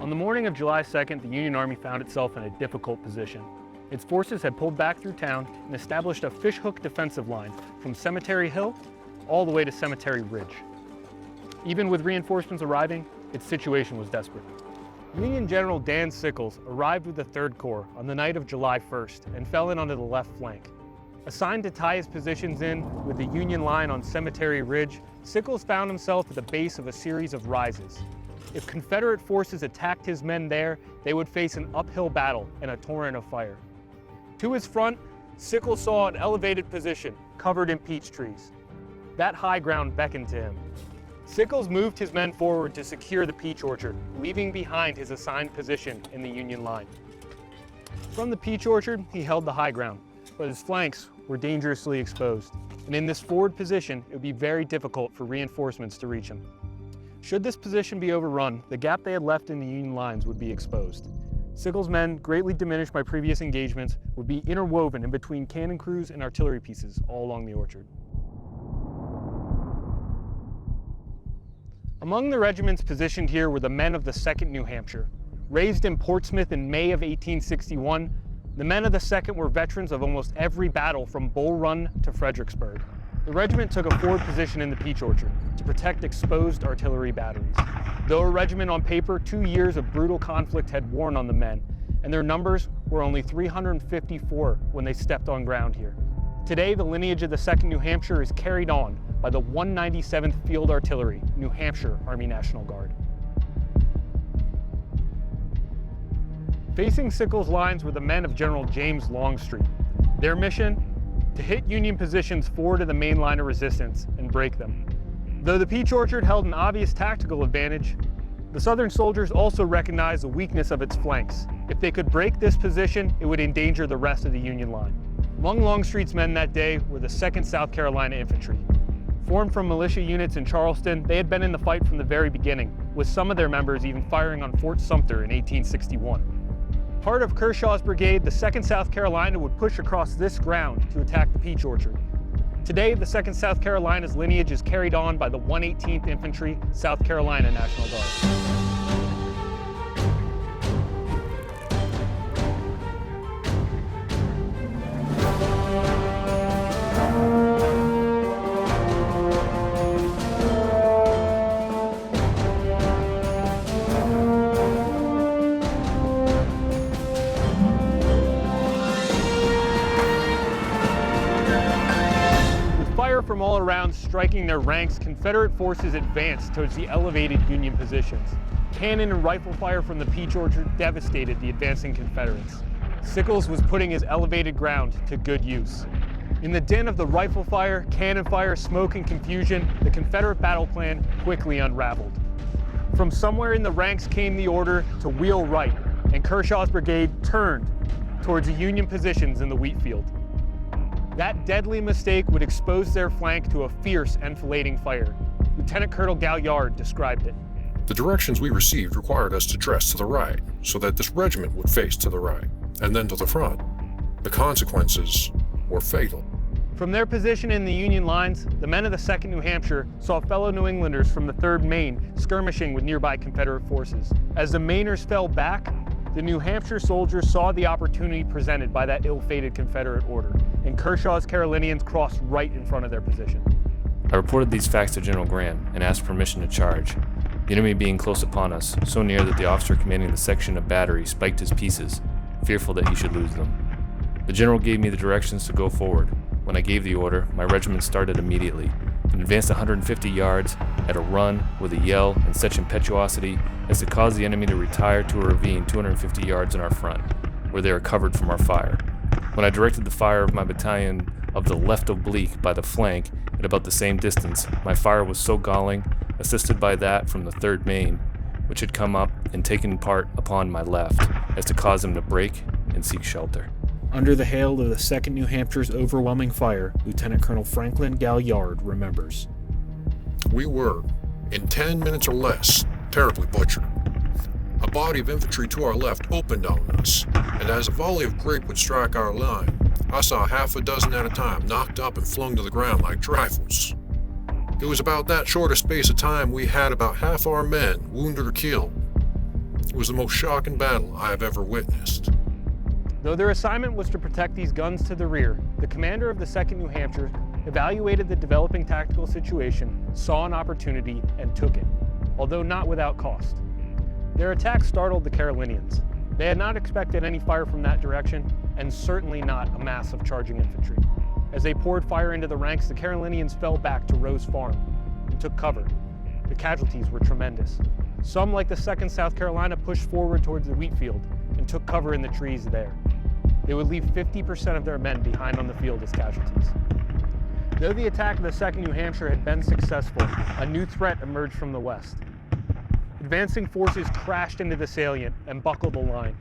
On the morning of July 2nd, the Union Army found itself in a difficult position. Its forces had pulled back through town and established a fishhook defensive line from Cemetery Hill all the way to Cemetery Ridge. Even with reinforcements arriving, its situation was desperate. Union General Dan Sickles arrived with the 3rd Corps on the night of July 1st and fell in onto the left flank. Assigned to tie his positions in with the Union line on Cemetery Ridge, Sickles found himself at the base of a series of rises. If Confederate forces attacked his men there, they would face an uphill battle and a torrent of fire. To his front, Sickles saw an elevated position covered in peach trees. That high ground beckoned to him. Sickles moved his men forward to secure the peach orchard, leaving behind his assigned position in the Union line. From the peach orchard, he held the high ground, but his flanks were dangerously exposed, and in this forward position, it would be very difficult for reinforcements to reach him. Should this position be overrun, the gap they had left in the Union lines would be exposed. Sickles' men, greatly diminished by previous engagements, would be interwoven in between cannon crews and artillery pieces all along the orchard. Among the regiments positioned here were the men of the 2nd New Hampshire. Raised in Portsmouth in May of 1861, the men of the 2nd were veterans of almost every battle from Bull Run to Fredericksburg. The regiment took a forward position in the peach orchard to protect exposed artillery batteries. Though a regiment on paper, 2 years of brutal conflict had worn on the men, and their numbers were only 354 when they stepped on ground here. Today, the lineage of the 2nd New Hampshire is carried on by the 197th Field Artillery, New Hampshire Army National Guard. Facing Sickles' lines were the men of General James Longstreet. Their mission? To hit Union positions forward of the main line of resistance and break them. Though the peach orchard held an obvious tactical advantage, the Southern soldiers also recognized the weakness of its flanks. If they could break this position, it would endanger the rest of the Union line. Among Longstreet's men that day were the 2nd South Carolina Infantry. Formed from militia units in Charleston, they had been in the fight from the very beginning, with some of their members even firing on Fort Sumter in 1861. Part of Kershaw's brigade, the 2nd South Carolina would push across this ground to attack the peach orchard. Today, the 2nd South Carolina's lineage is carried on by the 118th Infantry, South Carolina National Guard. From all around striking their ranks, Confederate forces advanced towards the elevated Union positions. Cannon and rifle fire from the peach orchard devastated the advancing Confederates. Sickles was putting his elevated ground to good use. In the din of the rifle fire, cannon fire, smoke, and confusion, the Confederate battle plan quickly unraveled. From somewhere in the ranks came the order to wheel right, and Kershaw's brigade turned towards the Union positions in the wheat field. That deadly mistake would expose their flank to a fierce enfilading fire. Lieutenant Colonel Galliard described it. The directions we received required us to dress to the right, so that this regiment would face to the right, and then to the front. The consequences were fatal. From their position in the Union lines, the men of the 2nd New Hampshire saw fellow New Englanders from the 3rd Maine skirmishing with nearby Confederate forces. As the Mainers fell back, the New Hampshire soldiers saw the opportunity presented by that ill-fated Confederate order, and Kershaw's Carolinians crossed right in front of their position. I reported these facts to General Grant and asked permission to charge, the enemy being close upon us, so near that the officer commanding the section of battery spiked his pieces, fearful that he should lose them. The general gave me the directions to go forward. When I gave the order, my regiment started immediately and advanced 150 yards at a run with a yell and such impetuosity as to cause the enemy to retire to a ravine 250 yards in our front, where they were covered from our fire. When I directed the fire of my battalion of the left oblique by the flank at about the same distance, my fire was so galling, assisted by that from the 3rd Maine, which had come up and taken part upon my left, as to cause them to break and seek shelter. Under the hail of the 2nd New Hampshire's overwhelming fire, Lieutenant Colonel Franklin Galliard remembers. We were, in 10 minutes or less, terribly butchered. A body of infantry to our left opened on us, and as a volley of grape would strike our line, I saw half a dozen at a time knocked up and flung to the ground like trifles. It was about that short a space of time we had about half our men wounded or killed. It was the most shocking battle I have ever witnessed. Though their assignment was to protect these guns to the rear, the commander of the 2nd New Hampshire evaluated the developing tactical situation, saw an opportunity, and took it, although not without cost. Their attack startled the Carolinians. They had not expected any fire from that direction, and certainly not a mass of charging infantry. As they poured fire into the ranks, the Carolinians fell back to Rose Farm and took cover. The casualties were tremendous. Some, like the 2nd South Carolina, pushed forward towards the wheat field and took cover in the trees there. They would leave 50% of their men behind on the field as casualties. Though the attack of the 2nd New Hampshire had been successful, a new threat emerged from the west. Advancing forces crashed into the salient and buckled the line.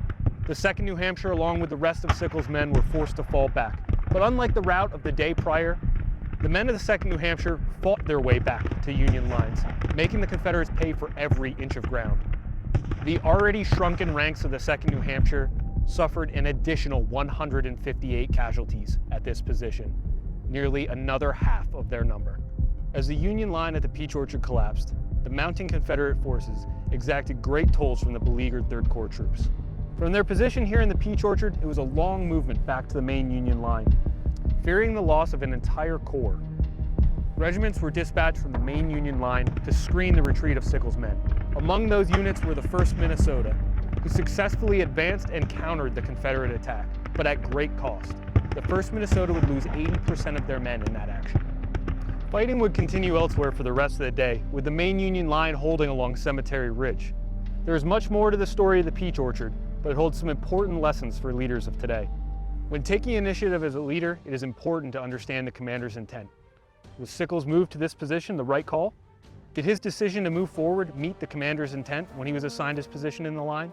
The 2nd New Hampshire, along with the rest of Sickles' men, were forced to fall back. But unlike the rout of the day prior, the men of the 2nd New Hampshire fought their way back to Union lines, making the Confederates pay for every inch of ground. The already shrunken ranks of the 2nd New Hampshire suffered an additional 158 casualties at this position, nearly another half of their number. As the Union line at the Peach Orchard collapsed, the mounting Confederate forces exacted great tolls from the beleaguered 3rd Corps troops. From their position here in the Peach Orchard, it was a long movement back to the main Union line. Fearing the loss of an entire corps, regiments were dispatched from the main Union line to screen the retreat of Sickles' men. Among those units were the 1st Minnesota, who successfully advanced and countered the Confederate attack, but at great cost. The 1st Minnesota would lose 80% of their men in that action. Fighting would continue elsewhere for the rest of the day, with the main Union line holding along Cemetery Ridge. There is much more to the story of the Peach Orchard, but it holds some important lessons for leaders of today. When taking initiative as a leader, it is important to understand the commander's intent. Was Sickles' move to this position the right call? Did his decision to move forward meet the commander's intent when he was assigned his position in the line?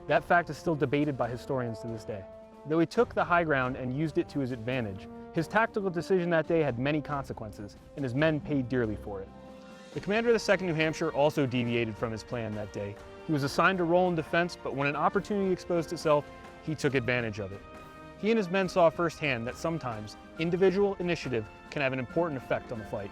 That fact is still debated by historians to this day. Though he took the high ground and used it to his advantage, his tactical decision that day had many consequences, and his men paid dearly for it. The commander of the 2nd New Hampshire also deviated from his plan that day. He was assigned a role in defense, but when an opportunity exposed itself, he took advantage of it. He and his men saw firsthand that sometimes individual initiative can have an important effect on the fight.